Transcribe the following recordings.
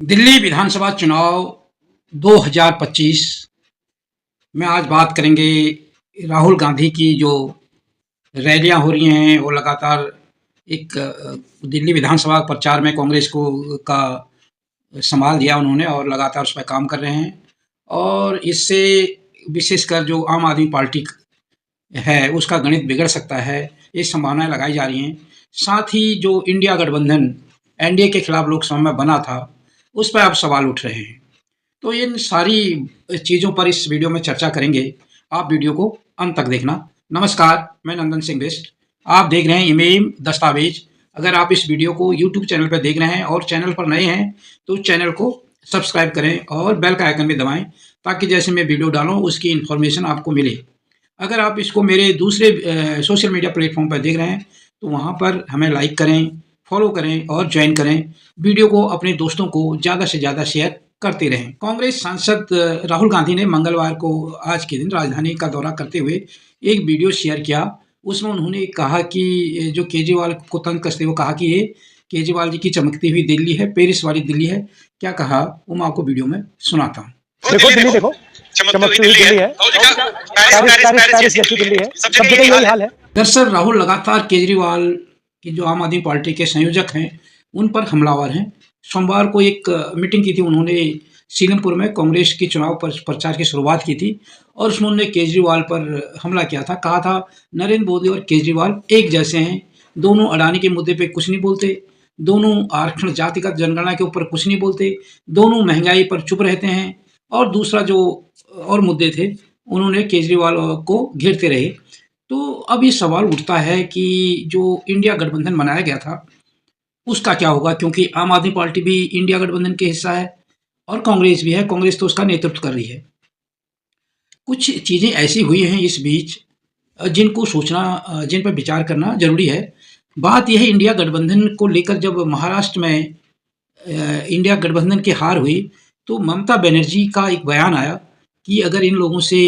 दिल्ली विधानसभा चुनाव 2025 में आज बात करेंगे। राहुल गांधी की जो रैलियां हो रही हैं वो लगातार एक दिल्ली विधानसभा प्रचार में कांग्रेस को का संभाल दिया उन्होंने और लगातार उस पर काम कर रहे हैं। और इससे विशेषकर जो आम आदमी पार्टी है उसका गणित बिगड़ सकता है, ये संभावनाएं लगाई जा रही हैं। साथ ही जो इंडिया गठबंधन एनडीए के खिलाफ लोकसभा में बना था उस पर अब सवाल उठ रहे हैं। तो इन सारी चीज़ों पर इस वीडियो में चर्चा करेंगे। आप वीडियो को अंत तक देखना। नमस्कार, मैं नंदन सिंह बिष्ट। आप देख रहे हैं इमेम दस्तावेज। अगर आप इस वीडियो को यूट्यूब चैनल पर देख रहे हैं और चैनल पर नए हैं तो चैनल को सब्सक्राइब करें और बेल का आइकन भी दबाएं ताकि जैसे मैं वीडियो डालूं उसकी इन्फॉर्मेशन आपको मिले। अगर आप इसको मेरे दूसरे सोशल मीडिया प्लेटफॉर्म पर देख रहे हैं तो वहाँ पर हमें लाइक करें, फॉलो करें और ज्वाइन करें। वीडियो को अपने दोस्तों को ज़्यादा से ज़्यादा शेयर करते रहें। कांग्रेस सांसद राहुल गांधी ने मंगलवार को आज के दिन राजधानी का दौरा करते हुए एक वीडियो शेयर किया। उसमें उन्होंने कहा कि जो केजरीवाल को तंग कसते हुए कहा कि ये केजरीवाल जी की चमकती हुई दिल्ली है, पेरिस वाली दिल्ली है। क्या कहा वो मैं आपको वीडियो में सुनाता हूँ। देखो दिल्ली देखो, चमकती हुई दिल्ली है, पेरिस जैसी दिल्ली है, सब जगह यही हाल है। दरअसल राहुल लगातार केजरीवाल की जो आम आदमी पार्टी के संयोजक हैं उन पर हमलावर हैं। सोमवार को एक मीटिंग की थी उन्होंने सीलमपुर में, कांग्रेस की चुनाव प्रचार की शुरुआत की थी और उसमें उन्होंने केजरीवाल पर हमला किया था। कहा था नरेंद्र मोदी और केजरीवाल एक जैसे हैं, दोनों अडानी के मुद्दे पे कुछ नहीं बोलते, दोनों आरक्षण जातिगत जनगणना के ऊपर कुछ नहीं बोलते, दोनों महंगाई पर चुप रहते हैं। और दूसरा जो और मुद्दे थे उन्होंने केजरीवाल को घेरते रहे। तो अब ये सवाल उठता है कि जो इंडिया गठबंधन बनाया गया था उसका क्या होगा, क्योंकि आम आदमी पार्टी भी इंडिया गठबंधन के हिस्सा है और कांग्रेस भी है। कांग्रेस तो उसका नेतृत्व कर रही है। कुछ चीज़ें ऐसी हुई हैं इस बीच जिनको सोचना, जिन पर विचार करना जरूरी है। बात यह है इंडिया गठबंधन को लेकर, जब महाराष्ट्र में इंडिया गठबंधन की हार हुई तो ममता बनर्जी का एक बयान आया कि अगर इन लोगों से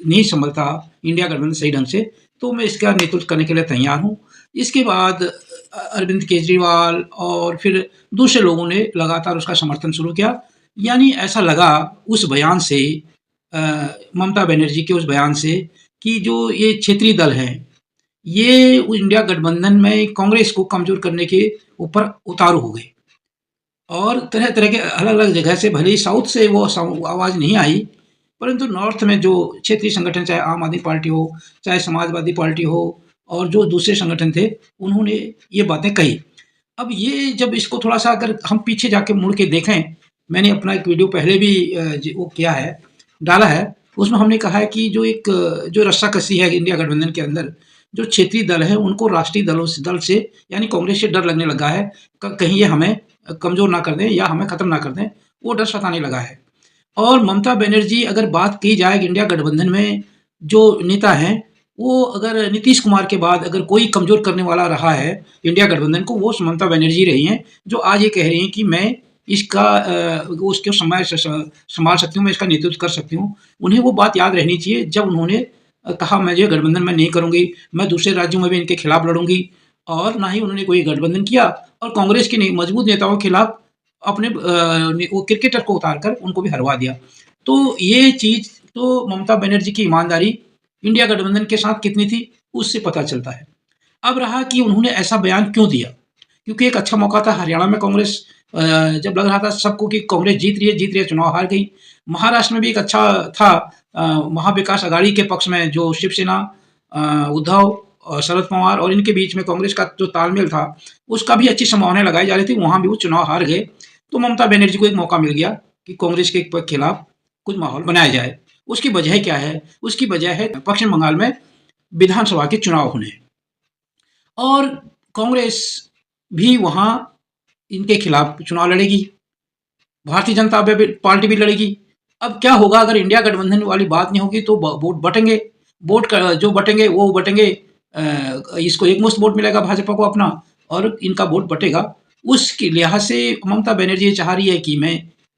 नहीं संभलता इंडिया गठबंधन सही ढंग से तो मैं इसका नेतृत्व करने के लिए तैयार हूँ। इसके बाद अरविंद केजरीवाल और फिर दूसरे लोगों ने लगातार उसका समर्थन शुरू किया। यानी ऐसा लगा उस बयान से, ममता बनर्जी के उस बयान से, कि जो ये क्षेत्रीय दल हैं ये इंडिया गठबंधन में कांग्रेस को कमजोर करने के ऊपर उतारू हो गए और तरह तरह के अलग अलग जगह से, भले ही साउथ से वो आवाज़ नहीं आई परंतु नॉर्थ में जो क्षेत्रीय संगठन, चाहे आम आदमी पार्टी हो, चाहे समाजवादी पार्टी हो और जो दूसरे संगठन थे, उन्होंने ये बातें कही। अब ये जब इसको थोड़ा सा अगर हम पीछे जाके मुड़ के देखें, मैंने अपना एक वीडियो पहले भी वो किया है, डाला है। उसमें हमने कहा है कि जो एक जो रस्साकसी है इंडिया गठबंधन के अंदर, जो क्षेत्रीय दल है उनको राष्ट्रीय दल से यानी कांग्रेस से डर लगने लगा है। कहीं ये हमें कमज़ोर ना कर दें या हमें ख़त्म ना कर दें, वो डर सताने लगा है। और ममता बनर्जी, अगर बात की जाए इंडिया गठबंधन में जो नेता हैं, वो अगर नीतीश कुमार के बाद अगर कोई कमज़ोर करने वाला रहा है इंडिया गठबंधन को, वो ममता बनर्जी रही हैं, जो आज ये कह रही हैं कि मैं इसका उसके संभाल सकती हूँ, मैं इसका नेतृत्व कर सकती हूँ। उन्हें वो बात याद रहनी चाहिए जब उन्होंने कहा मैं ये गठबंधन में नहीं करूँगी, मैं दूसरे राज्यों में भी इनके खिलाफ लड़ूंगी। और ना ही उन्होंने कोई गठबंधन किया और कांग्रेस के मजबूत नेताओं के खिलाफ अपने वो क्रिकेटर को उतार कर उनको भी हरवा दिया। तो ये चीज़ तो ममता बनर्जी की ईमानदारी इंडिया गठबंधन के साथ कितनी थी उससे पता चलता है। अब रहा कि उन्होंने ऐसा बयान क्यों दिया, क्योंकि एक अच्छा मौका था। हरियाणा में कांग्रेस जब लग रहा था सबको कि कांग्रेस जीत रही है, चुनाव हार गई। महाराष्ट्र में भी एक अच्छा था, महाविकास आघाड़ी के पक्ष में जो शिवसेना, उद्धव और शरद पवार और इनके बीच में कांग्रेस का जो तालमेल था उसका भी अच्छी संभावनाएं लगाई जा रही थी, वहां भी वो चुनाव हार गए। तो ममता बनर्जी को एक मौका मिल गया कि कांग्रेस के खिलाफ कुछ माहौल बनाया जाए। उसकी वजह क्या है? उसकी वजह है पश्चिम बंगाल में विधानसभा के चुनाव होने और कांग्रेस भी वहां इनके खिलाफ चुनाव लड़ेगी, भारतीय जनता पार्टी भी लड़ेगी। अब क्या होगा अगर इंडिया गठबंधन वाली बात नहीं होगी तो वोट बटेंगे, वोट जो बटेंगे वो बटेंगे, इसको एक मुश्त वोट मिलेगा भाजपा को अपना और इनका वोट बटेगा। उसके लिहाज से ममता बनर्जी ये चाह रही है कि मैं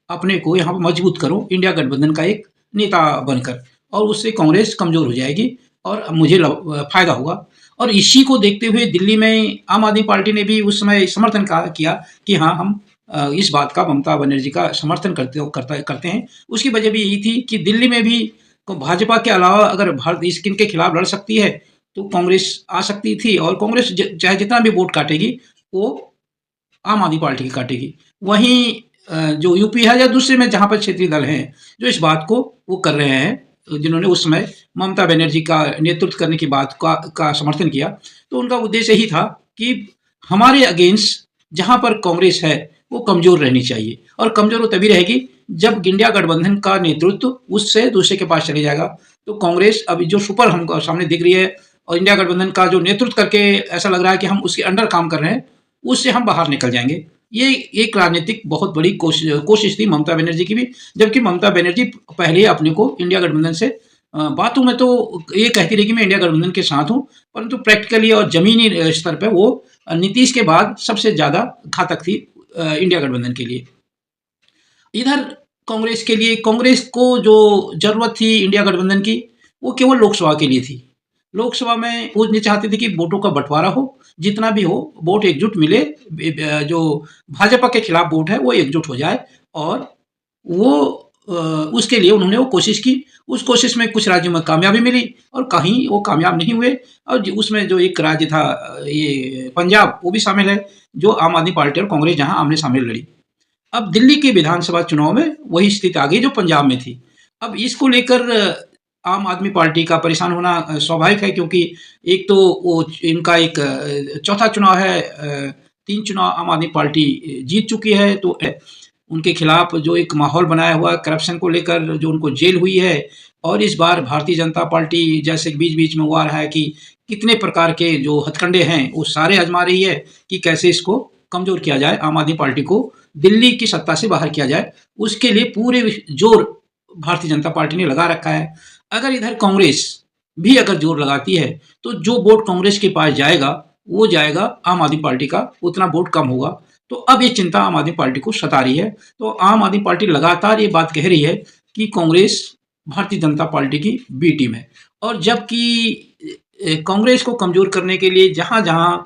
अपने को यहाँ पर मजबूत करूँ इंडिया गठबंधन का एक नेता बनकर, और उससे कांग्रेस कमजोर हो जाएगी और मुझे फायदा होगा। और इसी को देखते हुए दिल्ली में आम आदमी पार्टी ने भी उस समय समर्थन किया कि हाँ हम इस बात का ममता बनर्जी का समर्थन करते हैं। उसकी वजह भी यही थी कि दिल्ली में भी भाजपा के अलावा अगर भारत किनके खिलाफ लड़ सकती है तो कांग्रेस आ सकती थी, और कांग्रेस चाहे जितना भी वोट काटेगी वो आम आदमी पार्टी की काटेगी। वहीं जो यूपी है या दूसरे में जहाँ पर क्षेत्रीय दल हैं जो इस बात को वो कर रहे हैं, जिन्होंने उस समय ममता बनर्जी का नेतृत्व करने की बात का समर्थन किया, तो उनका उद्देश्य यही था कि हमारे अगेंस्ट जहाँ पर कांग्रेस है वो कमजोर रहनी चाहिए, और कमजोर वो तभी रहेगी जब इंडिया गठबंधन का नेतृत्व उससे दूसरे के पास चले जाएगा। तो कांग्रेस अभी जो सुपर हमको सामने दिख रही है और इंडिया गठबंधन का जो नेतृत्व करके ऐसा लग रहा है कि हम उसके अंडर काम कर रहे हैं, उससे हम बाहर निकल जाएंगे। ये एक राजनीतिक बहुत बड़ी कोशिश थी ममता बनर्जी की भी, जबकि ममता बनर्जी पहले अपने को इंडिया गठबंधन से बातों में तो ये कहती रही कि मैं इंडिया गठबंधन के साथ हूँ, परंतु प्रैक्टिकली और जमीनी स्तर पर वो नीतीश के बाद सबसे ज्यादा घातक थी इंडिया गठबंधन के लिए। इधर कांग्रेस के लिए, कांग्रेस को जो जरूरत थी इंडिया गठबंधन की वो केवल लोकसभा के लिए थी। लोकसभा में वो ये चाहते थे कि वोटों का बंटवारा हो, जितना भी हो वोट एकजुट मिले, जो भाजपा के खिलाफ वोट है वो एकजुट हो जाए, और वो उसके लिए उन्होंने वो कोशिश की। उस कोशिश में कुछ राज्यों में कामयाबी मिली और कहीं वो कामयाब नहीं हुए, और उसमें जो एक राज्य था ये पंजाब, वो भी शामिल है, जो आम आदमी पार्टी और कांग्रेस जहां आमने सामने लड़ी। अब दिल्ली के विधानसभा चुनाव में वही स्थिति आ गई जो पंजाब में थी। अब इसको लेकर आम आदमी पार्टी का परेशान होना स्वाभाविक है, क्योंकि एक तो वो इनका एक चौथा चुनाव है, 3 चुनाव आम आदमी पार्टी जीत चुकी है, तो उनके खिलाफ जो एक माहौल बनाया हुआ करप्शन को लेकर जो उनको जेल हुई है, और इस बार भारतीय जनता पार्टी जैसे बीच-बीच में वो आ रहा है कि कितने प्रकार के जो हथकंडे हैं वो सारे आजमा रही है कि कैसे इसको कमजोर किया जाए, आम आदमी पार्टी को दिल्ली की सत्ता से बाहर किया जाए। उसके लिए पूरे जोर भारतीय जनता पार्टी ने लगा रखा है। अगर इधर कांग्रेस भी अगर जोर लगाती है तो जो वोट कांग्रेस के पास जाएगा वो जाएगा आम आदमी पार्टी का, उतना वोट कम होगा। तो अब ये चिंता आम आदमी पार्टी को सता रही है। तो आम आदमी पार्टी लगातार ये बात कह रही है कि कांग्रेस भारतीय जनता पार्टी की बी टीम है, और जबकि कांग्रेस को कमजोर करने के लिए जहां जहां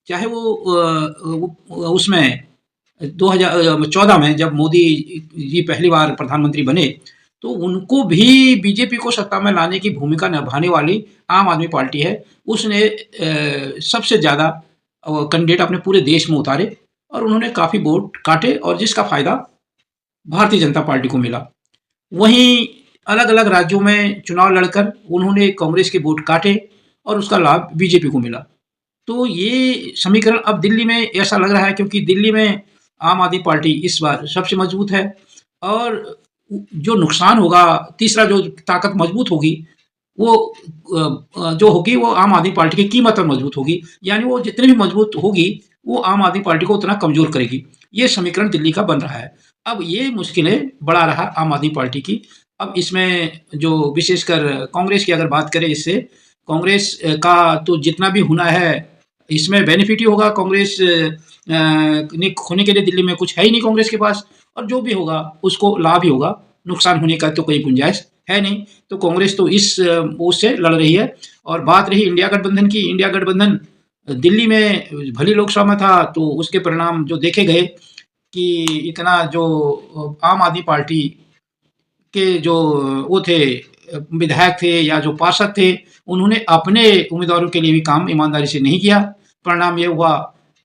चाहे वो उसमें 2014 में जब मोदी जी पहली बार प्रधानमंत्री बने, तो उनको भी बीजेपी को सत्ता में लाने की भूमिका निभाने वाली आम आदमी पार्टी है। उसने सबसे ज़्यादा कैंडिडेट अपने पूरे देश में उतारे, और उन्होंने काफ़ी वोट काटे, और जिसका फ़ायदा भारतीय जनता पार्टी को मिला। वहीं अलग-अलग राज्यों में चुनाव लड़कर उन्होंने कांग्रेस के वोट काटे, और उसका लाभ बीजेपी को मिला। तो ये समीकरण अब दिल्ली में ऐसा लग रहा है, क्योंकि दिल्ली में आम आदमी पार्टी इस बार सबसे मजबूत है, और जो नुकसान होगा, तीसरा जो ताकत मजबूत होगी वो जो होगी वो आम आदमी पार्टी की कीमत पर मजबूत होगी, यानी वो जितनी भी मजबूत होगी वो आम आदमी पार्टी को उतना कमजोर करेगी। ये समीकरण दिल्ली का बन रहा है। अब ये मुश्किलें बढ़ा रहा आम आदमी पार्टी की। अब इसमें जो विशेषकर कांग्रेस की अगर बात करें, इससे कांग्रेस का तो जितना भी होना है इसमें बेनिफिट ही होगा। कांग्रेस खोने के लिए दिल्ली में कुछ है ही नहीं कांग्रेस के पास, और जो भी होगा उसको लाभ ही होगा, नुकसान होने का तो कोई गुंजाइश है नहीं। तो कांग्रेस तो इस उससे लड़ रही है। और बात रही इंडिया गठबंधन की, इंडिया गठबंधन दिल्ली में भली लोकसभा में था, तो उसके परिणाम जो देखे गए कि इतना जो आम आदमी पार्टी के जो वो थे विधायक थे या जो पार्षद थे, उन्होंने अपने उम्मीदवारों के लिए भी काम ईमानदारी से नहीं किया। परिणाम ये हुआ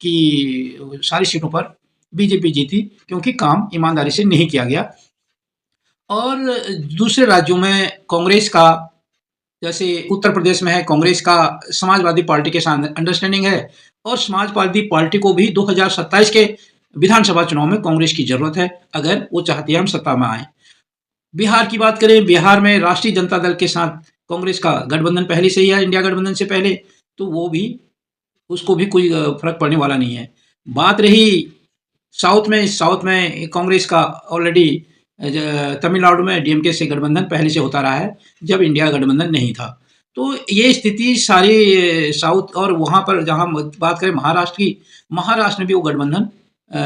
कि सारी सीटों पर बीजेपी जीती, क्योंकि काम ईमानदारी से नहीं किया गया। और दूसरे राज्यों में कांग्रेस का, जैसे उत्तर प्रदेश में है, कांग्रेस का समाजवादी पार्टी के साथ अंडरस्टैंडिंग है, और समाजवादी पार्टी को भी 2027 के विधानसभा चुनाव में कांग्रेस की जरूरत है, अगर वो चाहती है हम सत्ता में आए। बिहार की बात करें, बिहार में राष्ट्रीय जनता दल के साथ कांग्रेस का गठबंधन पहले से ही है, इंडिया गठबंधन से पहले, तो वो भी, उसको भी कोई फर्क पड़ने वाला नहीं है। बात रही साउथ में कांग्रेस का ऑलरेडी तमिलनाडु में डीएमके से गठबंधन पहले से होता रहा है, जब इंडिया गठबंधन नहीं था। तो ये स्थिति सारी साउथ, और वहाँ पर जहाँ बात करें महाराष्ट्र की, महाराष्ट्र में भी वो गठबंधन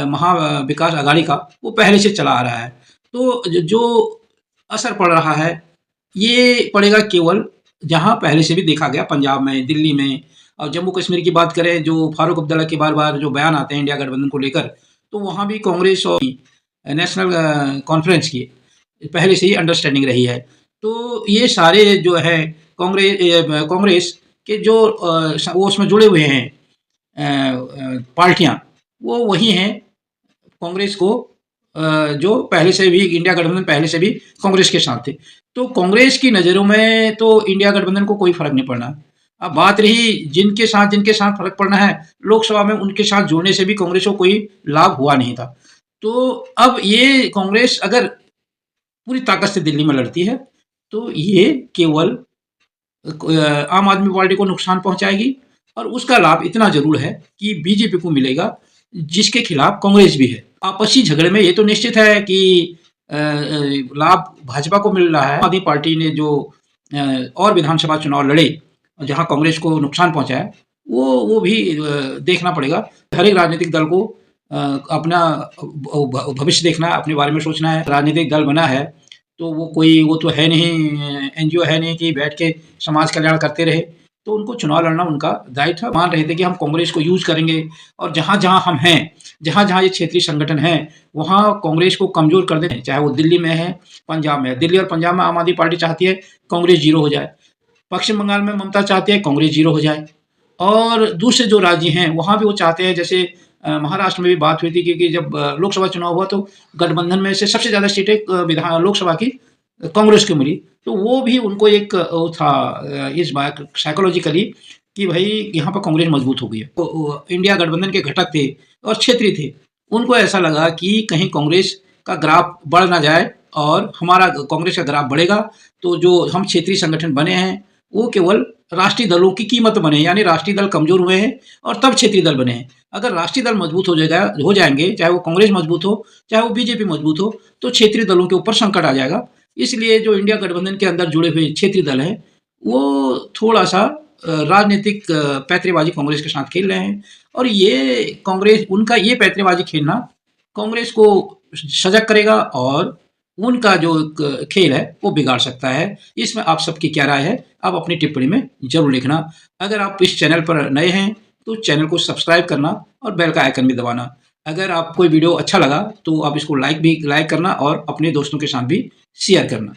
महा विकास आघाड़ी का वो पहले से चला आ रहा है। तो जो असर पड़ रहा है ये पड़ेगा केवल जहाँ पहले से भी देखा गया, पंजाब में, दिल्ली में। और जम्मू कश्मीर की बात करें, जो फारूक अब्दुल्ला के बार बार जो बयान आते हैं इंडिया गठबंधन को लेकर, तो वहाँ भी कांग्रेस और नेशनल कॉन्फ्रेंस की पहले से ही अंडरस्टैंडिंग रही है। तो ये सारे जो है कांग्रेस के जो वो उसमें जुड़े हुए हैं पार्टियां, वो वही हैं कांग्रेस को जो पहले से भी इंडिया गठबंधन पहले से भी कांग्रेस के साथ थे। तो कांग्रेस की नज़रों में तो इंडिया गठबंधन को कोई फर्क नहीं पड़ना। अब बात रही जिनके साथ फर्क पड़ना है, लोकसभा में उनके साथ जुड़ने से भी कांग्रेस को कोई लाभ हुआ नहीं था। तो अब ये कांग्रेस अगर पूरी ताकत से दिल्ली में लड़ती है तो ये केवल आम आदमी पार्टी को नुकसान पहुंचाएगी, और उसका लाभ इतना जरूर है कि बीजेपी को मिलेगा, जिसके खिलाफ कांग्रेस भी है। आपसी झगड़े में ये तो निश्चित है कि लाभ भाजपा को मिल रहा है। आम आदमी पार्टी ने जो और विधानसभा चुनाव लड़े जहां कांग्रेस को नुकसान पहुंचाया, वो भी देखना पड़ेगा। हर एक राजनीतिक दल को अपना भविष्य देखना है, अपने बारे में सोचना है। राजनीतिक दल बना है तो वो तो है नहीं, एनजीओ है नहीं कि बैठ के समाज कल्याण करते रहे। तो उनको चुनाव लड़ना उनका दायित्व है। मान रहे थे कि हम कांग्रेस को यूज करेंगे, और जहां जहां हम हैं, जहां जहां ये क्षेत्रीय संगठन है, वहां कांग्रेस को कमजोर कर दें। चाहे वो दिल्ली में है, पंजाब में है। दिल्ली और पंजाब में आम आदमी पार्टी चाहती है कांग्रेस जीरो हो जाए। पश्चिम बंगाल में ममता चाहती है कांग्रेस जीरो हो जाए। और दूसरे जो राज्य हैं वहां भी वो चाहते हैं, जैसे महाराष्ट्र में भी बात हुई थी कि जब लोकसभा चुनाव हुआ तो गठबंधन में से सबसे ज्यादा सीटें विधान लोकसभा की कांग्रेस को मिली। तो वो भी उनको एक वो था इस बात साइकोलॉजिकली कि भाई यहाँ पर कांग्रेस मजबूत हो गई है। तो इंडिया गठबंधन के घटक थे और क्षेत्रीय थे, उनको ऐसा लगा कि कहीं कांग्रेस का ग्राफ बढ़ ना जाए, और हमारा कांग्रेस का ग्राफ बढ़ेगा तो जो हम क्षेत्रीय संगठन बने हैं वो केवल राष्ट्रीय दलों की कीमत बने, यानी राष्ट्रीय दल कमजोर हुए हैं और तब क्षेत्रीय दल बने हैं। अगर राष्ट्रीय दल मजबूत हो जाएंगे, चाहे वो कांग्रेस मजबूत हो चाहे वो बीजेपी मजबूत हो, तो क्षेत्रीय दलों के ऊपर संकट आ जाएगा। इसलिए जो इंडिया गठबंधन के अंदर जुड़े हुए क्षेत्रीय दल हैं वो थोड़ा सा राजनीतिक पैंतरेबाजी कांग्रेस के साथ खेल रहे हैं, और ये कांग्रेस उनका ये पैंतरेबाजी खेलना कांग्रेस को सजग करेगा और उनका जो खेल है वो बिगाड़ सकता है। इसमें आप सबकी क्या राय है, आप अपनी टिप्पणी में जरूर लिखना। अगर आप इस चैनल पर नए हैं तो चैनल को सब्सक्राइब करना और बेल का आइकन भी दबाना। अगर आपको वीडियो अच्छा लगा तो आप इसको लाइक करना और अपने दोस्तों के साथ भी शेयर करना।